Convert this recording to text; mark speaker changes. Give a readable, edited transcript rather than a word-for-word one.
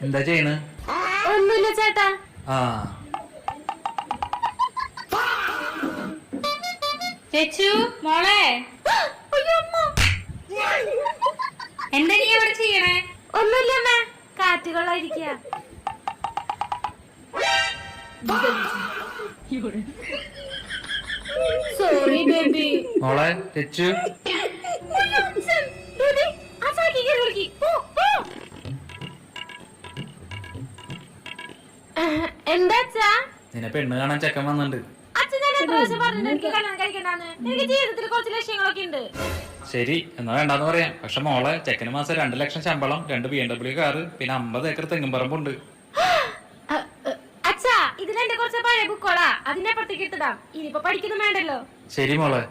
Speaker 1: എന്താ ചെയ്യണ്?
Speaker 2: ഒന്നുമില്ല ചേട്ടാ.
Speaker 1: ആ
Speaker 2: ചേച്ചു മോളെ, എന്താ നീ അവിടെ ചെയ്യണേ? ഒന്നുമില്ല, കാറ്റുകൊള്ളായിരിക്ക. Sorry baby.
Speaker 1: മോളെ തെച്ചു
Speaker 2: എന്താ
Speaker 1: നിന്നെ പെണ്ണ് കാണാൻ ചെക്കൻ വന്നിട്ടുണ്ട്.
Speaker 2: എനിക്ക് ജീവിതത്തിൽ കുറച്ച് ലക്ഷ്യങ്ങളൊക്കെ ഉണ്ട്.
Speaker 1: ശരി എന്നാ വേണ്ടാന്ന് പറയാം. പക്ഷെ മോളെ ചെക്കന് മാസം 2 ലക്ഷം ശമ്പളം, 2 BMW കാറ്, പിന്നെ 50 ഏക്കർ തെങ്ങും പറമ്പുണ്ട്.
Speaker 2: അച്ഛാ, ഇതിലെന്റെ കുറച്ച് പഴയ ബുക്കോളാ, അതിന്റെ അപ്പുറത്തേക്ക് എടുത്തിടാം. ഇനിയിപ്പോ പഠിക്കുന്നു വേണ്ടല്ലോ.
Speaker 1: ശരി മോളെ.